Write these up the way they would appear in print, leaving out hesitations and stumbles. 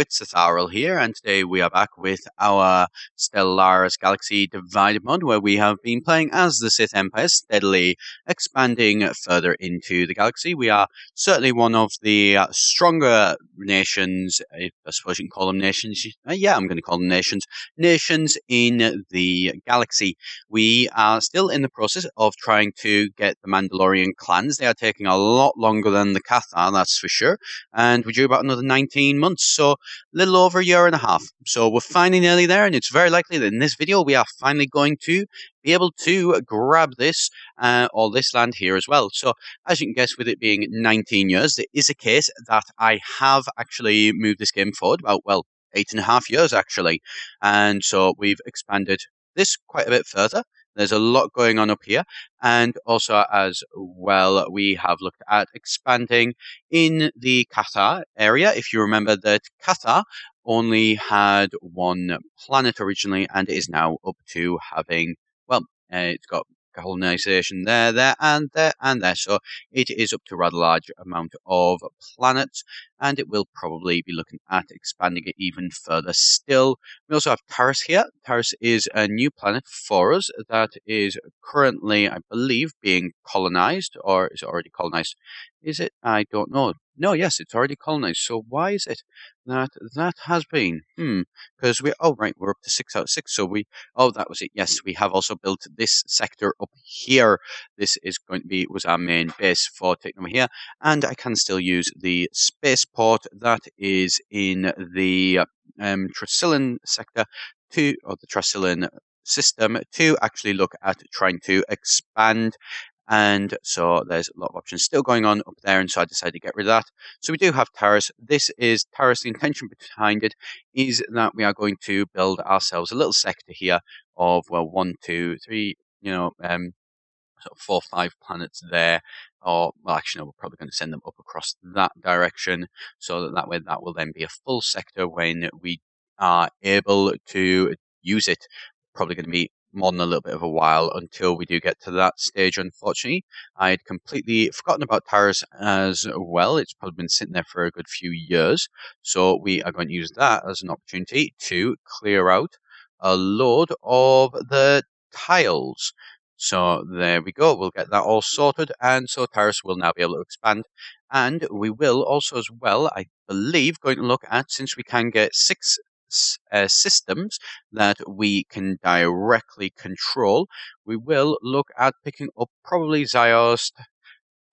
it's Etharal here, and today we are back with our Stellaris Galaxy Divided mod, where we have been playing as the Sith Empire, steadily expanding further into the galaxy. We are certainly one of the stronger nations, I suppose you can call them nations. Yeah, I'm going to call them nations. Nations in the galaxy. We are still in the process of trying to get the Mandalorian clans. They are taking a lot longer than the Cathar, that's for sure. And we're due about another 19 months, so a little over a year and a half. So we're finally nearly there, and it's very likely that in this video we are finally going to be able to grab this or this land here as well. So as you can guess, with it being 19 years, there is a case that I have actually moved this game forward about, well, 8.5 years actually. And so we've expanded this quite a bit further. There's a lot going on up here. And also, as well, we have looked at expanding in the Cathar area. If you remember that Cathar only had one planet originally, and it is now up to having, well, it's got colonization there, and there, and there. So it is up to a rather large amount of planets, and it will probably be looking at expanding it even further still. We also have Taris here. Taris is a new planet for us that is currently, I believe, being colonized, or is it already colonized? Is it? I don't know. No, yes, it's already colonized. So why is it that has been? Because we're up to 6 out of 6. So that was it. Yes, we have also built this sector up here. This is going to be, was our main base for taking over here. And I can still use the spaceport that is in the Tracillan sector or the Tracillan system to actually look at trying to expand. And so there's a lot of options still going on up there, and so I decided to get rid of that. So we do have Taris. This is Taris. The intention behind it is that we are going to build ourselves a little sector here of, well, 1, 2, 3, sort of 4, 5 planets there. Or, well, actually, no, we're probably going to send them up across that direction, so that way that will then be a full sector when we are able to use it. Probably going to be more than a little bit of a while until we do get to that stage, unfortunately. I had completely forgotten about Taris as well. It's probably been sitting there for a good few years. So we are going to use that as an opportunity to clear out a load of the tiles. So there we go. We'll get that all sorted. And so Taris will now be able to expand. And we will also as well, I believe, going to look at, since we can get 6 systems that we can directly control, we will look at picking up probably Ziost,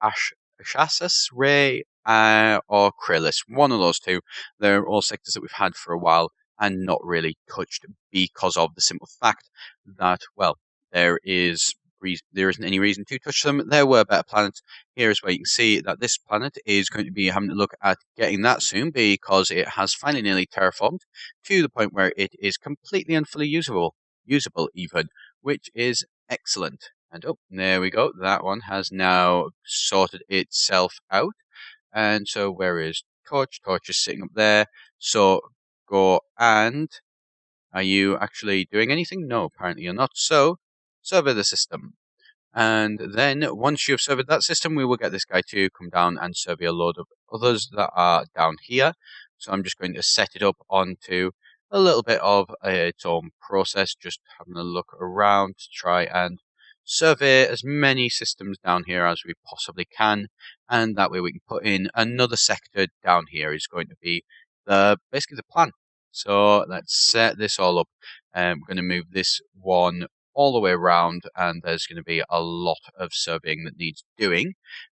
Ashasis, Ray, or Krylis. One of those two. They're all sectors that we've had for a while and not really touched because of the simple fact that, well, there isn't any reason to touch them. There were better planets. Here is where you can see that this planet is going to be having to look at getting that soon, because it has finally nearly terraformed to the point where it is completely and fully usable even, which is excellent. And there we go. That one has now sorted itself out. And so where is Torch? Torch is sitting up there. So go and... Are you actually doing anything? No, apparently you're not. So survey the system. And then once you've surveyed that system, we will get this guy to come down and survey a load of others that are down here. So I'm just going to set it up onto a little bit of its own process, just having a look around to try and survey as many systems down here as we possibly can. And that way we can put in another sector down here is going to be basically the plan. So let's set this all up. We're going to move this one all the way around, and there's going to be a lot of surveying that needs doing,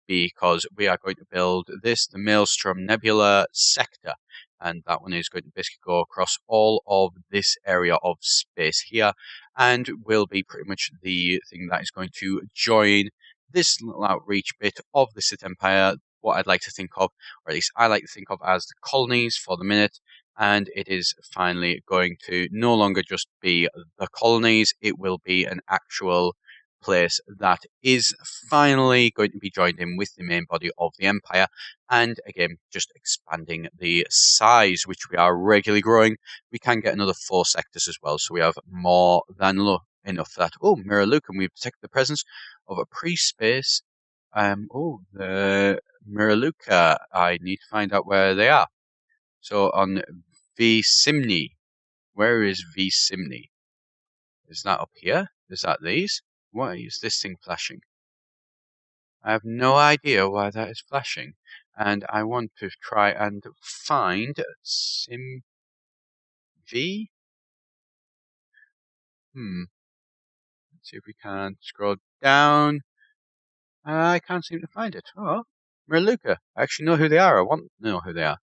because we are going to build this, the Maelstrom Nebula sector, and that one is going to basically go across all of this area of space here, and will be pretty much the thing that is going to join this little outreach bit of the Sith Empire, what I'd like to think of, or at least I like to think of, as the colonies for the minute. And it is finally going to no longer just be the colonies, it will be an actual place that is finally going to be joined in with the main body of the Empire. And again, just expanding the size, which we are regularly growing. We can get another 4 sectors as well, so we have more than enough for that. Oh, Mirror Luke, and we've detected the presence of a pre-space. The Mirror Luke, I need to find out where they are. So on V Simni. Where is V Simni? Is that up here? Is that these? Why is this thing flashing? I have no idea why that is flashing. And I want to try and find Sim V. Let's see if we can scroll down. I can't seem to find it. Oh, Merluka. I actually know who they are. I want to know who they are.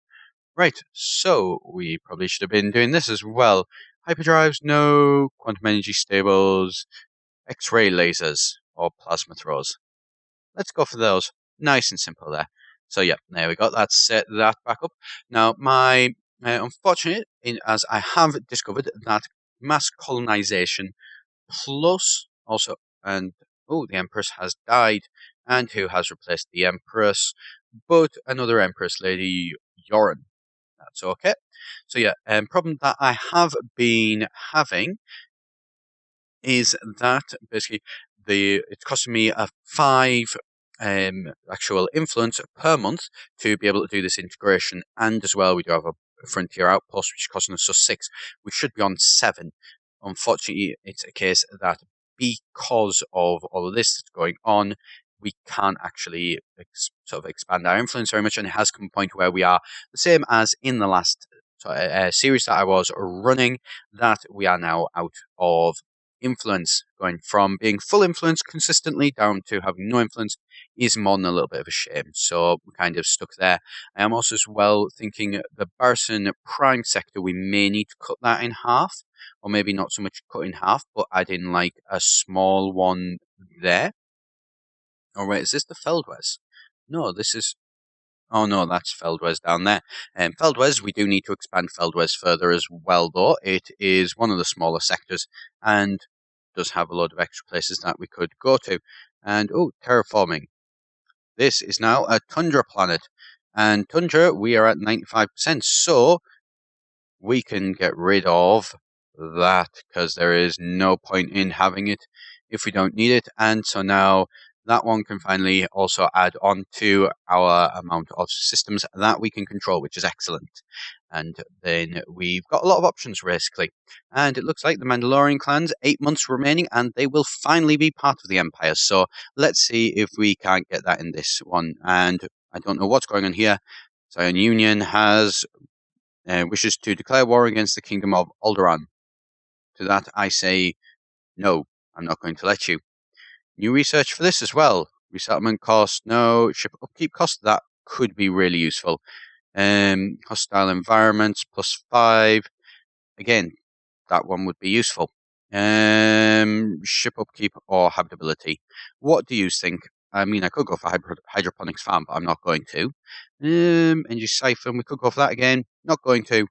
Right, so we probably should have been doing this as well. Hyperdrives, no. Quantum energy stables, X-ray lasers, or plasma throws. Let's go for those. Nice and simple there. So yeah, there we go. That's set that back up. Now, my unfortunate, as I have discovered that mass colonization plus also, and oh, the Empress has died, and who has replaced the Empress? But another Empress, Lady Yoren. That's okay. So yeah, problem that I have been having is that basically it's costing me a 5 actual influence per month to be able to do this integration, and as well we do have a frontier outpost which is costing us just 6. We should be on 7. Unfortunately, it's a case that because of all of this that's going on, we can't actually sort of expand our influence very much, and it has come to a point where we are the same as in the last series that I was running, that we are now out of influence. Going from being full influence consistently down to having no influence is more than a little bit of a shame. So we're kind of stuck there. I am also as well thinking the Barson Prime sector, we may need to cut that in half, or maybe not so much cut in half, but add in like a small one there. Oh wait, is this the Feldwes? No, this is... Oh no, that's Feldwes down there. Feldwes, we do need to expand Feldwes further as well, though. It is one of the smaller sectors and does have a lot of extra places that we could go to. And, oh, terraforming. This is now a Tundra planet. And Tundra, we are at 95%, so we can get rid of that because there is no point in having it if we don't need it. And so now that one can finally also add on to our amount of systems that we can control, which is excellent. And then we've got a lot of options, basically. And it looks like the Mandalorian clans, 8 months remaining, and they will finally be part of the Empire. So let's see if we can't get that in this one. And I don't know what's going on here. Zion Union has wishes to declare war against the Kingdom of Alderaan. To that I say, no, I'm not going to let you. New research for this as well. Resettlement cost, no. Ship upkeep cost, that could be really useful. Hostile environments, +5. Again, that one would be useful. Ship upkeep or habitability. What do you think? I mean, I could go for hydroponics farm, but I'm not going to. Energy siphon, we could go for that again. Not going to.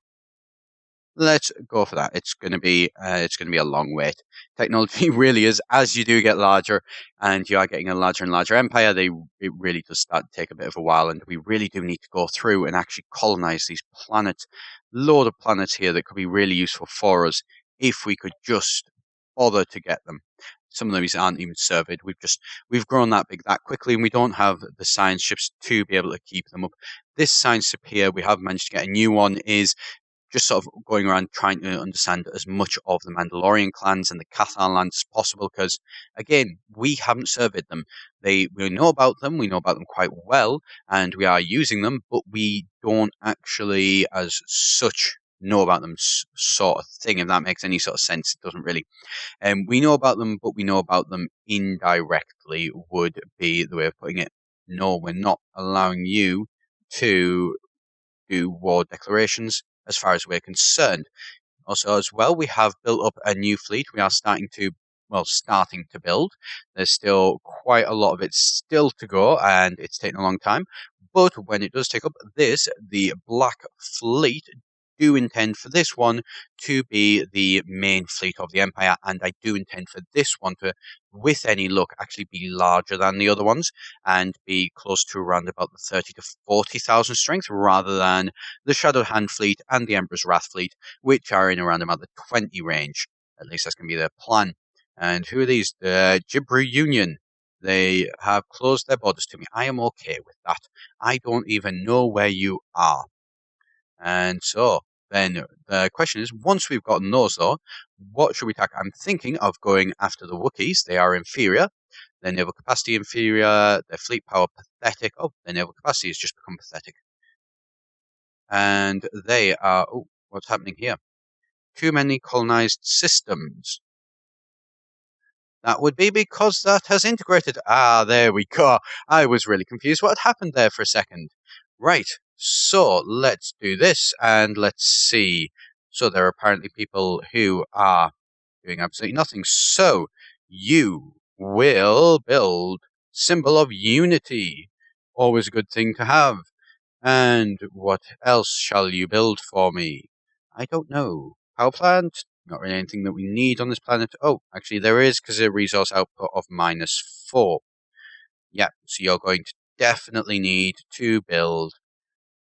Let's go for that. It's going to be a long wait. Technology really is, as you do get larger and you are getting a larger and larger empire, it really does start to take a bit of a while, and we really do need to go through and actually colonize these planets. Load of planets here that could be really useful for us if we could just bother to get them. Some of these aren't even surveyed. We've grown that big that quickly, and we don't have the science ships to be able to keep them up. This science ship here, we have managed to get a new one, is just sort of going around trying to understand as much of the Mandalorian clans and the Cathan lands as possible, because, again, we haven't surveyed them. We know about them quite well, and we are using them, but we don't actually, as such, know about them, sort of thing, if that makes any sort of sense. It doesn't really. We know about them, but we know about them indirectly, would be the way of putting it. No, we're not allowing you to do war declarations as far as we're concerned. Also, as well, we have built up a new fleet. We are starting to build. There's still quite a lot of it still to go, and it's taking a long time. But when it does take up this, the Black Fleet, do intend for this one to be the main fleet of the Empire, and I do intend for this one to, with any luck, actually be larger than the other ones and be close to around about the 30 to 40,000 strength, rather than the Shadow Hand fleet and the Emperor's Wrath fleet, which are in around about the 20 range. At least that's going to be their plan. And who are these? The Jibru Union. They have closed their borders to me. I am okay with that. I don't even know where you are. And so, then the question is, once we've gotten those though, what should we attack? I'm thinking of going after the Wookiees. They are inferior. Their naval capacity inferior. Their fleet power pathetic. Oh, their naval capacity has just become pathetic. And they are... Oh, what's happening here? Too many colonized systems. That would be because that has integrated. Ah, there we go. I was really confused what had happened there for a second. Right, so let's do this and let's see. So there are apparently people who are doing absolutely nothing. So you will build symbol of unity. Always a good thing to have. And what else shall you build for me? I don't know. Power plant? Not really anything that we need on this planet. Oh, actually there is, because a resource output of -4. Yeah, so you're going to definitely need to build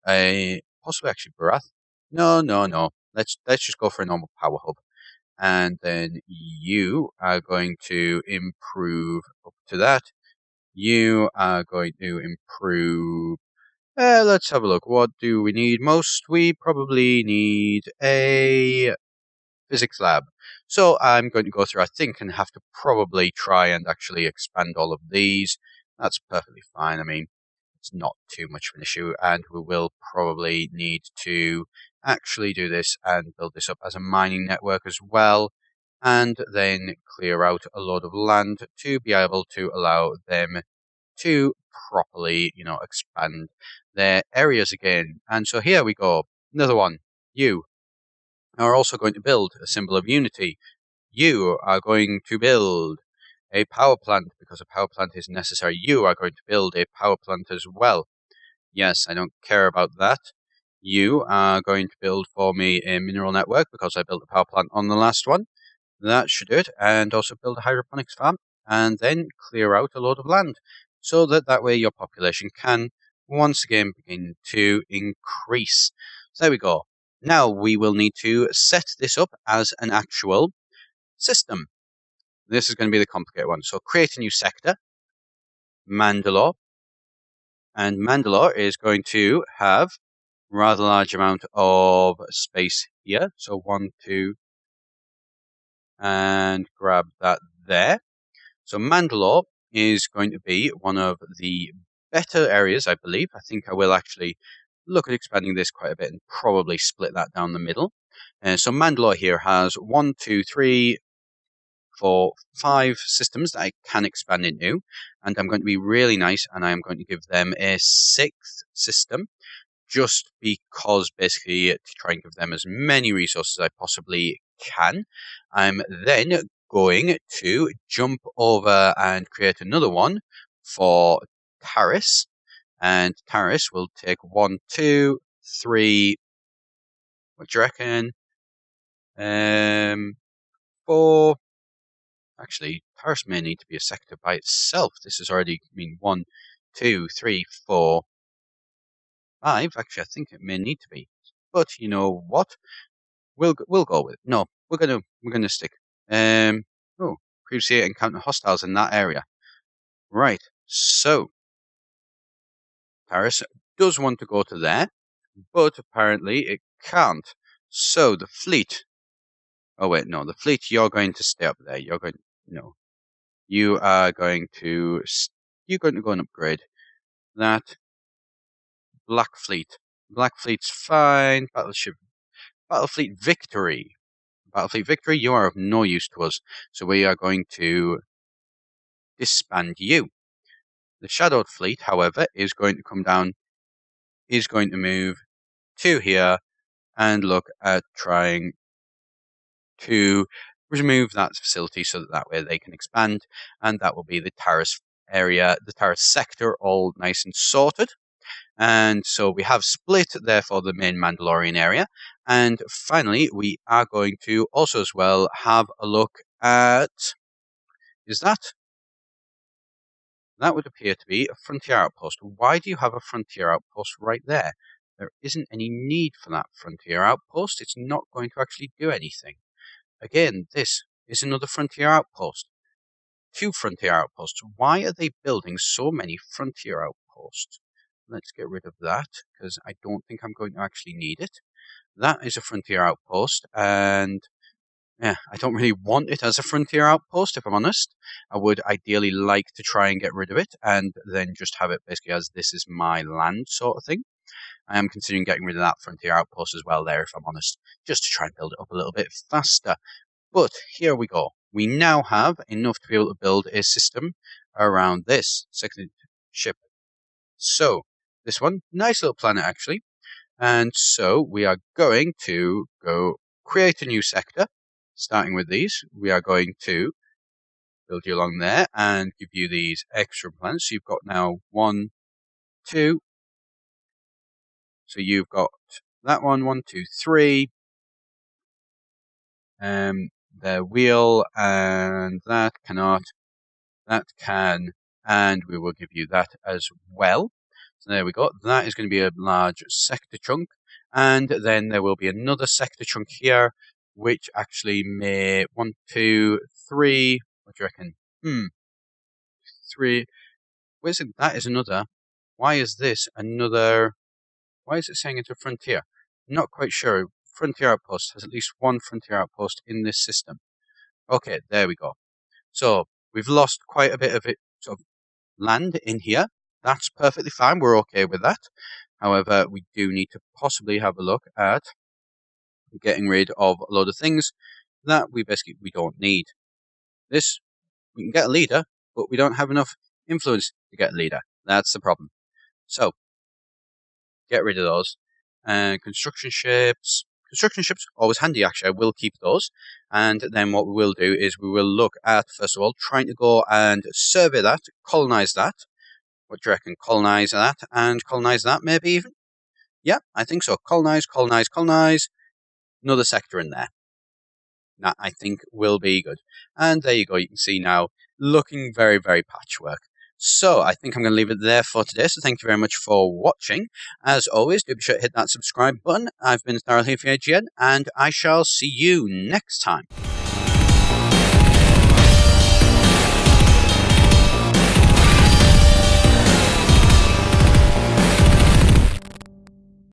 a... Possibly actually Barath? No, no, no. Let's just go for a normal power hub. And then you are going to improve up to that. You are going to improve... let's have a look. What do we need most? We probably need a physics lab. So I'm going to go through, I think, and have to probably try and actually expand all of these. That's perfectly fine. I mean, it's not too much of an issue, and we will probably need to actually do this and build this up as a mining network as well, and then clear out a lot of land to be able to allow them to properly, expand their areas again. And so here we go. Another one. You are also going to build a symbol of unity. You are going to build a power plant because a power plant is necessary. You are going to build a power plant as well. Yes, I don't care about that. You are going to build for me a mineral network because I built a power plant on the last one. That should do it. And also build a hydroponics farm and then clear out a load of land so that way your population can once again begin to increase. So there we go. Now we will need to set this up as an actual system. This is going to be the complicated one. So create a new sector, Mandalore, and Mandalore is going to have a rather large amount of space here. So 1, 2, and grab that there. So Mandalore is going to be one of the better areas, I believe. I think I will actually look at expanding this quite a bit and probably split that down the middle. So Mandalore here has 1, 2, 3, 4, 5 systems that I can expand into, and I'm going to be really nice, and I am going to give them a 6th system, just because basically to try and give them as many resources as I possibly can. I'm then going to jump over and create another one for Taris, and Taris will take 1, 2, 3. What do you reckon? 4. Actually, Taris may need to be a sector by itself. This is already, 1, 2, 3, 4, 5. Actually, I think it may need to be. But you know what? We'll go with it. No, we're gonna stick. Oh, previously encountered hostiles in that area. Right. So Taris does want to go to there, but apparently it can't. So the fleet. Oh wait, no, the fleet. You're going to stay up there. No. You are going to. You're going to go and upgrade that. Black Fleet. Black Fleet's fine. Battlefleet Victory. Battlefleet Victory, you are of no use to us. So we are going to disband you. The Shadowed Fleet, however, is going to come down, is going to move to here and look at trying to remove that facility so that way they can expand, and that will be the Taris area, the Taris sector, all nice and sorted. And so we have split, therefore, the main Mandalorian area. And finally, we are going to also as well have a look at... Is that... That would appear to be a frontier outpost. Why do you have a frontier outpost right there? There isn't any need for that frontier outpost. It's not going to actually do anything. Again, this is another frontier outpost. 2 frontier outposts. Why are they building so many frontier outposts? let's get rid of that, because I don't think I'm going to actually need it. That is a frontier outpost, and yeah, I don't really want it as a frontier outpost, if I'm honest. I would ideally like to try and get rid of it, and then just have it basically as this is my land sort of thing. I am considering getting rid of that frontier outpost as well there, if I'm honest, just to try and build it up a little bit faster. But here we go. We now have enough to be able to build a system around this second ship. So, this one, nice little planet actually. And so we are going to go create a new sector, starting with these. We are going to build you along there and give you these extra planets. So you've got now 1, 2. So you've got that one, 1, 2, 3. The wheel and that cannot. That can, and we will give you that as well. So there we go. That is going to be a large sector chunk. And then there will be another sector chunk here, which actually may 1, 2, 3. What do you reckon? 3. Where's it? That is another. Why is this another? Why is it saying it's a frontier? Not quite sure. Frontier outpost has at least one frontier outpost in this system. Okay, there we go. So we've lost quite a bit of it, sort of land in here. That's perfectly fine. We're okay with that. However, we do need to possibly have a look at getting rid of a load of things that we don't need. This, we can get a leader, but we don't have enough influence to get a leader. That's the problem. So, get rid of those. Construction ships. Construction ships, always handy actually. I will keep those. And then what we will do is we will look at, first of all, trying to go and survey that, colonize that. What do you reckon? Colonize that and colonize that maybe even? Yeah, I think so. Colonize. Another sector in there. That I think will be good. And there you go. You can see now looking very, very patchwork. So I think I'm going to leave it there for today. So thank you very much for watching. As always, do be sure to hit that subscribe button. I've been Etharal here for AGN, and I shall see you next time.